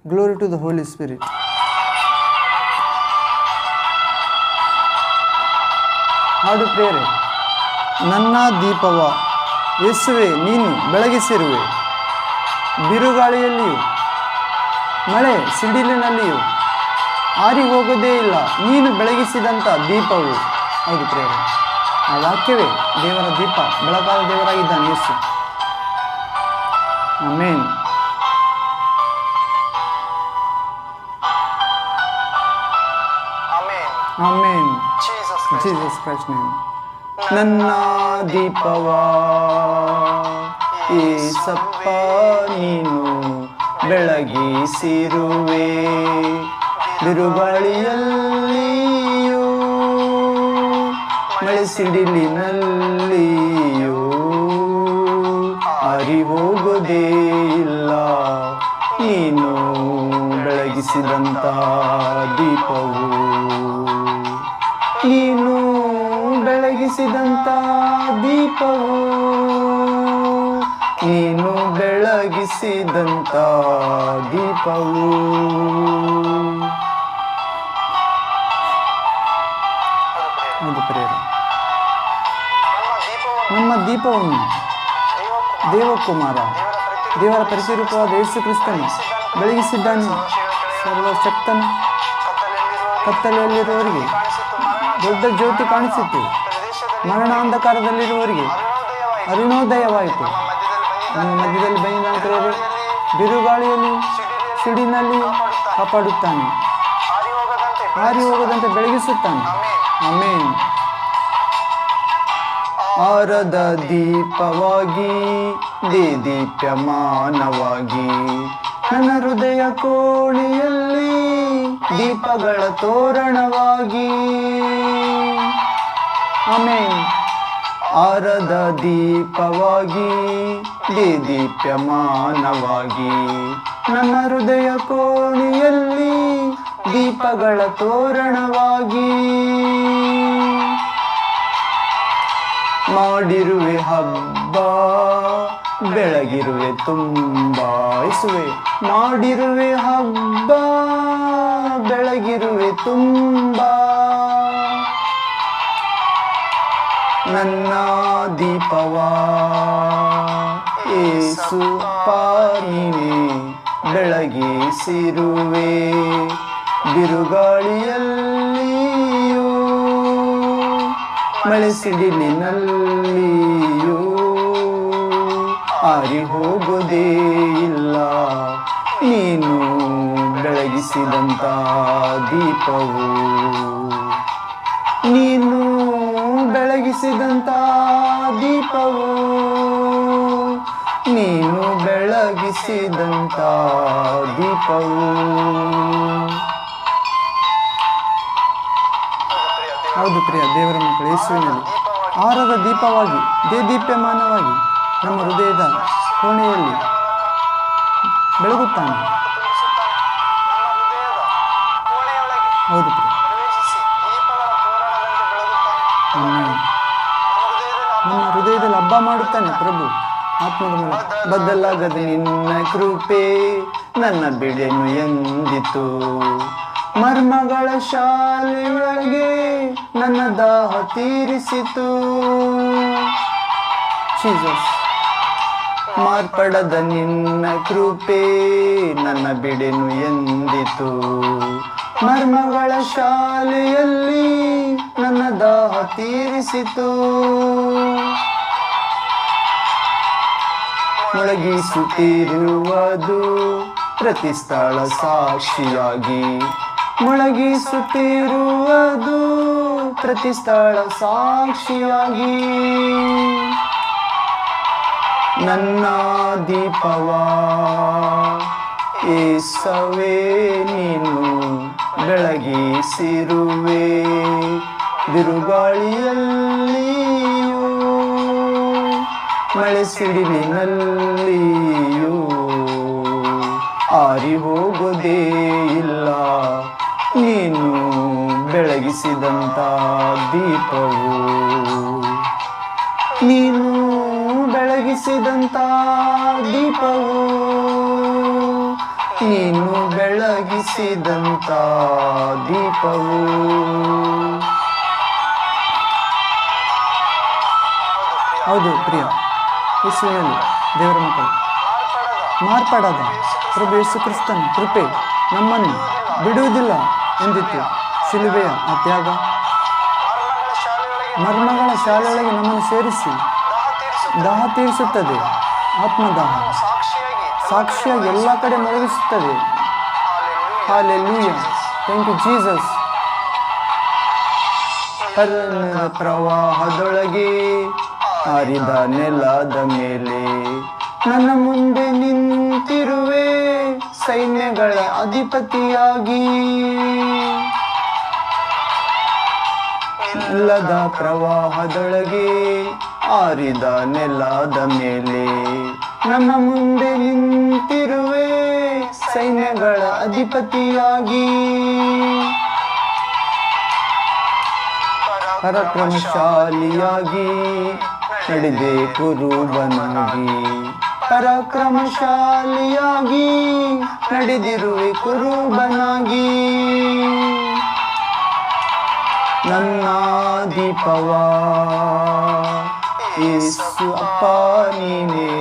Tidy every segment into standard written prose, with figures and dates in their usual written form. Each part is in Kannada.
Glory to the Holy Spirit. ಹಾಡು ಪ್ರೇರೆ. ನನ್ನ ದೀಪವ ಯೇಸುವೆ ನೀನು ಬೆಳಗಿಸಿರುವೆ, ಬಿರುಗಾಳಿಯಲ್ಲಿಯೂ ಮಳೆ ಸಿಡಿಲಿನಲ್ಲಿಯೂ ಆರಿ ಹೋಗೋದೇ ಇಲ್ಲ ನೀನು ಬೆಳಗಿಸಿದಂಥ ದೀಪವು. ಹೌದು ಪ್ರೇರೆ, ಆ ವಾಕ್ಯವೇ ದೇವರ ದೀಪ, ಬೆಳಕಾದ ದೇವರಾಗಿದ್ದಾನೆ ಯೇಸು. Amen. Amen. Jesus Christ name. ನನ್ನ ದೀಪವ ಏಸಪ್ಪ ನೀನು ಬೆಳಗಿಸಿರುವೆ, ಬಿರುಗಾಳಿಯಲ್ಲಿಯೂ ಮಳೆ ಸಿಡಿಲಿನಲ್ಲಿಯೂ ಆರಿ ಹೋಗೋದೇ ಇಲ್ಲ ನೀನು ಬೆಳಗಿಸಿದಂಥ ದೀಪವು. ನೀನು ಬೆಳಗಿಸಿದಂಥ ದೀಪವು, ನೀನು ಬೆಳಗಿಸಿದಂಥ ದೀಪವು. ಹೌದು ಪ್ರೇರೆ, ನಮ್ಮ ದೀಪವನ್ನು ದೇವಕುಮಾರ ದೇವರ ಪರಿಶುದ್ಧವಾದ ಯೇಸು ಕ್ರಿಸ್ತನು ಬೆಳಗಿಸಿದ್ದಾನೆ. ಸರ್ವಶಕ್ತನು ಕತ್ತಲೆಯಲ್ಲಿರುವವರಿಗೆ ದೊಡ್ಡ ಜ್ಯೋತಿ ಕಾಣಿಸಿತು, ಮರಣಾಂಧಕಾರದಲ್ಲಿರುವವರಿಗೆ ಅರುಣೋದಯವಾಯಿತು. ನಮ್ಮ ಮಧ್ಯದಲ್ಲಿ ಬಂದ ಪ್ರೇರೆ, ಬಿರುಗಾಳಿಯಲ್ಲಿ ಸಿಡಿನಲ್ಲಿ ಕಾಪಾಡುತ್ತಾನೆ, ಹಾರಿ ಹೋಗದಂತೆ ಬೆಳಗಿಸುತ್ತಾನೆ. ಆಮೆನ್. ಆರದ ದೀಪವಾಗಿ ದೀಪ್ಯಮಾನವಾಗಿ ನನ್ನ ಹೃದಯ ಕೋಣೆಯಲ್ಲಿ ದೀಪಗಳ ತೋರಣವಾಗಿ. ಆಮೆನ್. ಆರದ ದೀಪವಾಗಿ ದೀಪ್ಯಮಾನವಾಗಿ ನನ್ನ ಹೃದಯ ಕೋಣೆಯಲ್ಲಿ ದೀಪಗಳ ತೋರಣವಾಗಿ. ಮಾಡಿರುವೆ ಹಬ್ಬ ಬೆಳಗಿರುವೆ ತುಂಬ ಯೇಸುವೆ, ಮಾಡಿರುವೆ ಹಬ್ಬ ಬೆಳಗಿರುವೆ ತುಂಬ. ನನ್ನ ದೀಪವ ಯೇಸಪ್ಪ ನೀನೇ ಬೆಳಗಿಸಿರುವೆ, ಬಿರುಗಾಳಿಯಲ್ಲಿಯೂ ಮಳೆ ಸಿಡಿಲಿನಲ್ಲಿಯೂ ಆರಿ ಹೋಗೋದೇ ಇಲ್ಲ ನೀನು ಬೆಳಗಿಸಿದಂಥ ದೀಪವು. ನೀನು ಬೆಳಗಿಸಿದಂಥ ದೀಪವು, ನೀನು ಬೆಳಗಿಸಿದಂಥ ದೀಪವು. ಹೌದು ಪ್ರಿಯ ದೇವರ ಮಕ್ಕಳು, ಯೇಸುವಿನಲ್ಲಿ ಆರದ ದೀಪವಾಗಿ ದೀಪ್ಯಮಾನವಾಗಿ ನಮ್ಮ ಹೃದಯದ ಕೋಣೆಯಲ್ಲಿ ಬೆಳಗುತ್ತಾನೆ. ಹೌದು ಪ್ರಿಯ, ನಮ್ಮ ಹೃದಯದಲ್ಲಿ ಹಬ್ಬ ಮಾಡುತ್ತಾನೆ ಪ್ರಭು ಆತ್ಮದ ಮೂಲಕ. ಬದಲಾಗದ ನಿನ್ನ ಕೃಪೆ ನನ್ನ ಬಿಡೆನು ಎಂದಿತು, ಮರ್ಮಗಳ ಶಾಲೆಯೊಳಗೆ ನನ್ನ ದಾಹ ತೀರಿಸಿತು. ಜೀಸಸ್. ಮಾರ್ಪಡದ ನಿನ್ನ ಕೃಪೆ ನನ್ನ ಬಿಡೆನು ಎಂದಿತು, ಮರ್ಮಗಳ ಶಾಲೆಯಲ್ಲಿ ನನ್ನ ದಾಹ ತೀರಿಸಿತು. ಮೊಳಗಿಸುತ್ತಿರುವುದು ಪ್ರತಿ ಸ್ಥಳ ಸಾಕ್ಷಿಯಾಗಿ, ಮೊಳಗಿಸುತ್ತಿರುವುದು ಪ್ರತಿ ಸ್ಥಳ ಸಾಕ್ಷಿಯಾಗಿ. ನನ್ನ ದೀಪವ ಯೇಸುವೇ ನೀನು ಬೆಳಗಿಸಿರುವೆ, ಬಿರುಗಾಳಿಯಲ್ಲಿಯೂ ಮಳೆ ಸಿಡಿಲಿನಲ್ಲಿಯೂ ಆರಿ ಹೋಗೋದೇ ಇಲ್ಲ ನೀನು ಬೆಳಗಿಸಿದಂಥ ದೀಪವು. ನೀನು ಬೆಳಗಿಸಿದಂಥ ದೀಪವು, ನೀನು ಬೆಳಗಿಸಿದಂತ ದೀಪವು. ಹೌದು ಪ್ರಿಯ ಯೇಸುವಿನಲ್ಲಿ ದೇವರ ಮಕ್ಕಳು, ಮಾರ್ಪಾಡಾದ ಪ್ರಭು ಯೇಸು ಕ್ರಿಸ್ತನ ಕೃಪೆ ನಮ್ಮನ್ನು ಬಿಡುವುದಿಲ್ಲ ಎಂದಿತ್ತು. ಶಿಲುಬೆಯ ಆ ತ್ಯಾಗ ಮರಣಗಳ ಶಾಲೆಯೊಳಗೆ ನಮ್ಮನ್ನು ಸೇರಿಸಿ ದಾಹ ತೀರಿಸುತ್ತದೆ. ಆತ್ಮದಾಹ ಸಾಕ್ಷಿಯಾಗಿ ಎಲ್ಲ ಕಡೆ ಮಲಗಿಸುತ್ತದೆ. Hallelujah, thank you Jesus. ಪ್ರವಾಹದೊಳಗೆ ಹಾರಿದ ನೆಲದ ಮೇಲೆ ನನ್ನ ಮುಂದೆ ನಿಂತಿರುವೆ, ಸೈನ್ಯಗಳ ಅಧಿಪತಿಯಾಗಿ. ನೆಲದ ಪ್ರವಾಹದೊಳಗೆ ಹಾರಿದ ನೆಲದ ಮೇಲೆ ನನ್ನ ಮುಂದೆ ನಿಂತಿರುವೆ, ಸೈನ್ಯಗಳ ಅಧಿಪತಿಯಾಗಿ. ಪರಾಕ್ರಮಶಾಲಿಯಾಗಿ ನಡೆದೆ ಕುರುಬನಾಗಿ, ಪರಾಕ್ರಮಶಾಲಿಯಾಗಿ ನಡೆದಿರುವೆ ಕುರುಬನಾಗಿ. ನನ್ನ ದೀಪವ ಯೇಸು ಅಪ್ಪ ನೀನೇ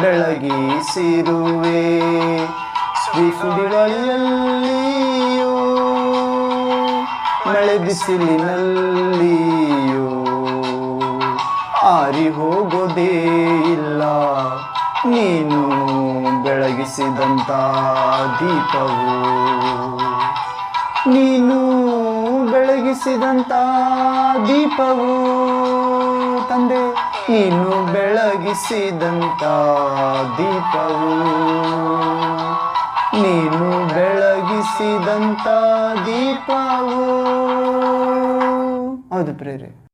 ಬೆಳಗಿಸಿರುವೆ, ಸುಡಿಗಾಳಿಯಲ್ಲಿಯೂ ಮಳೆ ಬಿಸಿಲಿನಲ್ಲಿಯೂ ಆರಿ ಹೋಗೋದೇ ಇಲ್ಲ, ನೀನು ಬೆಳಗಿಸಿದಂತ ದೀಪವು. ನೀನು ಬೆಳಗಿಸಿದಂತ ದೀಪವು ತಂದೆ, ನೀನು ಬೆಳಗಿಸಿದಂತ ದೀಪವು. ನೀನು ಬೆಳಗಿಸಿದಂತ ದೀಪವು. ಹೌದು ಪ್ರೇರೆ.